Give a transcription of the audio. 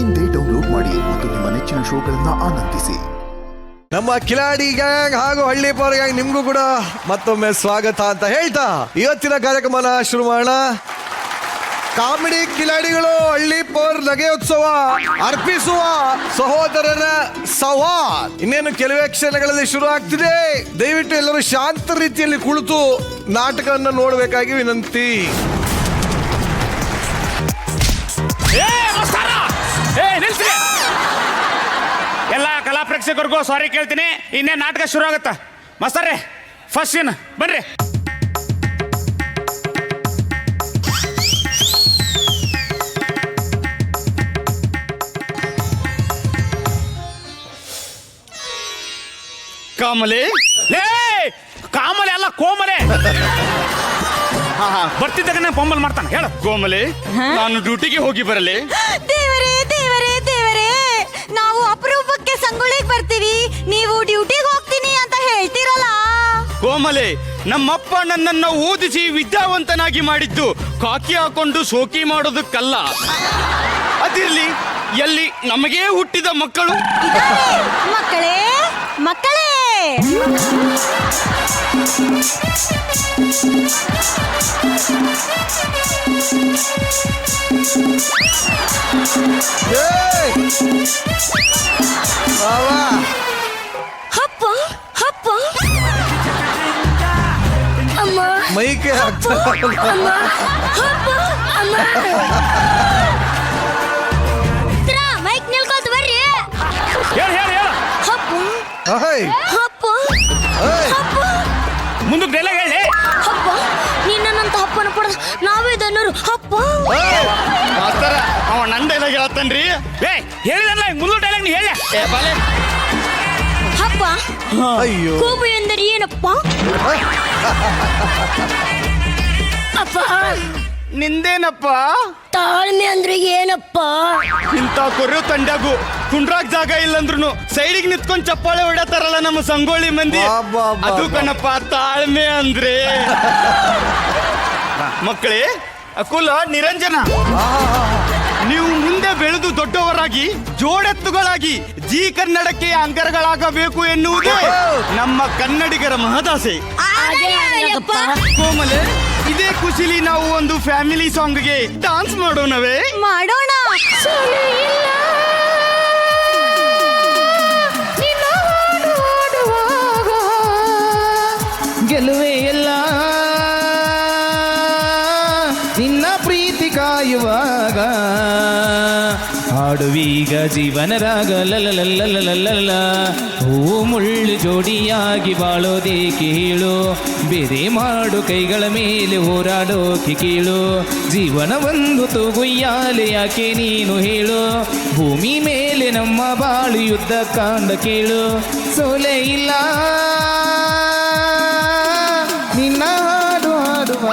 ಇಂದೇ ಡೌನ್ಲೋಡ್ ಮಾಡಿ ಮತ್ತು ನಿಮ್ಮ ನೆಚ್ಚಿನ ಶೋಗಳನ್ನ ಆನಂದಿಸಿ. ನಮ್ಮ ಕಿಲಾಡಿ ಗ್ಯಾಂಗ್ ಹಾಗೂ ಹಳ್ಳಿ ಪವರ್ ಗ್ಯಾಂಗ್ ನಿಮ್ಗೂ ಕೂಡ ಮತ್ತೊಮ್ಮೆ ಸ್ವಾಗತ ಅಂತ ಹೇಳ್ತಾ ಇವತ್ತಿನ ಕಾರ್ಯಕ್ರಮನ ಶುರು ಮಾಡೋಣ. ಕಾಮಿಡಿ ಕಿಲಾಡಿಗಳು ಹಳ್ಳಿ ಪವರ್ ನಗೆಯೋತ್ಸವ ಅರ್ಪಿಸುವ ಸಹೋದರರ ಸಂವಾದ ಇನ್ನೇನು ಕೆಲವೇ ಕ್ಷಣಗಳಲ್ಲಿ ಶುರು ಆಗ್ತಿದೆ. ದಯವಿಟ್ಟು ಎಲ್ಲರೂ ಶಾಂತ ರೀತಿಯಲ್ಲಿ ಕುಳಿತು ನಾಟಕವನ್ನು ನೋಡಬೇಕಾಗಿ ವಿನಂತಿ. ಎಲ್ಲ ಕಲಾ ಪ್ರೇಕ್ಷಕರಿಗೂ ಸಾರಿ ಕೇಳ್ತೀನಿ. ಇನ್ನೇ ನಾಟಕ ಶುರು ಆಗುತ್ತಾ ಮಸ್ತಾರ್ರೆ? ಫಸ್ಟ್ ಸೀನ್ ಬನ್ರಿ. ಕಾಮಲೆ ಲೇ ಕಾಮಲೆ ಅಲ್ಲ ಕೋಮಲೆ. ಬರ್ತಿದ್ದಾಗ ಪೊಂಬಲ್ ಮಾಡ್ತಾನೆ. ಹೇಳು ಕೋಮಲೆ, ನಾನು ಡ್ಯೂಟಿಗೆ ಹೋಗಿ ಬರಲಿ. ದೇವರೇ ದೇವರೇ ದೇವರೇ, ನಾವು ಅಪರೂಪಕ್ಕೆ ಸಂಗೊಳ್ಳಿಗೆ ಬರ್ತೀವಿ, ನೀವು ಡ್ಯೂಟಿಗೆ ಹೋಗ್ತೀನಿ ಅಂತ ಹೇಳ್ತೀರಲ್ಲ. ಕೋಮಲೆ, ನಮ್ಮಪ್ಪ ನನ್ನನ್ನು ಓದಿಸಿ ವಿದ್ಯಾವಂತನಾಗಿ ಮಾಡಿದ್ದು ಕಾಕಿ ಹಾಕೊಂಡು ಶೋಕಿ ಮಾಡೋದಕ್ಕಲ್ಲ. ಅದಿರ್ಲಿ, ಎಲ್ಲಿ ನಮಗೇ ಹುಟ್ಟಿದ ಮಕ್ಕಳು ಮಕ್ಕಳೇ ಮಕ್ಕಳೇ. ಹಪ್ಪ ಹಪ್ಪ ಅಮ್ಮ ಮೈಕೆ ಹಪ್ಪ ಅಮ್ಮ. ಮೈಕ್ ನಿಲ್ಕೋತ ಬರ್ರಿ. ಹೇಳು ಹೇಳು ಹೇಳು. ಹಪ್ಪ ಹಪ್ಪ ಹಪ್ಪ. ಮುಂದಕ್ಕೆ ಡೈಲಾಗ್ ಹೇಳಿ. ಹಪ್ಪ ನಿನ್ನಂತ ಹಪ್ಪನ ಪಡೆದ ನಾವೇ ಧನ್ಯರು. ಹಪ್ಪ ಮಾಸ್ತರ, ಅವ ನನ್ನ ಡೈಲಾಗ್ ಹೇಳ್ತಾನ್ರಿ. ಏ ಹೇಳಿದಲ್ಲ ಮುಂದೆ ಡೈಲಾಗ್ ನೀ ಹೇಳ. ಹಪ್ಪ ಅಯ್ಯೋ ಕೋಪು ಎಂದರೆ ಏನಪ್ಪ? ಅಪ್ಪ ನಿಂದೇನಪ್ಪ? ತಾಳ್ಮೆ ಅಂದ್ರೆ ಏನಪ್ಪ? ಇಂಥ ಕೊರೆಯೋ ತಂಡ್ಯಾಗು ಕುಂಡ್ರಾಕ್ ಜಾಗ ಇಲ್ಲಂದ್ರು ಸೈಡಿಗೆ ನಿಂತ್ಕೊಂಡ್ ಚಪ್ಪಾಳೆ ಹೊಡ್ಯಾತಾರಲ್ಲ ನಮ್ಮ ಸಂಗೊಳ್ಳಿ ಮಂದಿ, ಅದು ಕಣಪ್ಪ ತಾಳ್ಮೆ ಅಂದ್ರೆ. ಮಕ್ಕಳೇ, ಅಕುಲ ನಿರಂಜನ, ನೀವು ಮುಂದೆ ಬೆಳೆದು ದೊಡ್ಡವರಾಗಿ ಜೋಡೆತ್ತುಗಳಾಗಿ ಜೀ ಕನ್ನಡಕ್ಕೆ ಅಂಕರಗಳಾಗಬೇಕು ಎನ್ನುವುದೇ ನಮ್ಮ ಕನ್ನಡಿಗರ ಮಹದಾಸೆ. ಕೋಮಲೆ, ಇದೇ ಖುಷಿಲಿ ನಾವು ಒಂದು ಫ್ಯಾಮಿಲಿ ಸಾಂಗ್ಗೆ ಡಾನ್ಸ್ ಮಾಡೋಣವೇ? ಮಾಡೋಣ. ಗೆಲುವೆ ಎಲ್ಲ ನಿನ್ನ ಪ್ರೀತಿ ಕಾಯುವಾಗ ಹಾಡುವೀಗ ಜೀವನ ರಾಗ ಲಲಲಲಲಲಲ. ಹೂ ಮುಳ್ಳು ಜೋಡಿಯಾಗಿ ಬಾಳೋದೇಕೆ ಹೇಳು, ಬೇರೆ ಮಾಡು ಕೈಗಳ ಮೇಲೆ ಹೋರಾಡೋಕೆ ಕೇಳು. ಜೀವನ ಒಂದು ತೂಗುಯ್ಯಾಲೆ ಯಾಕೆ ನೀನು ಹೇಳು, ಭೂಮಿ ಮೇಲೆ ನಮ್ಮ ಬಾಳು ಯುದ್ಧ ಕಾಂಡ ಕೇಳು. ಸೋಲೆ ಇಲ್ಲ ನಿನ್ನ ಹಾಡು ಹಾಡುವ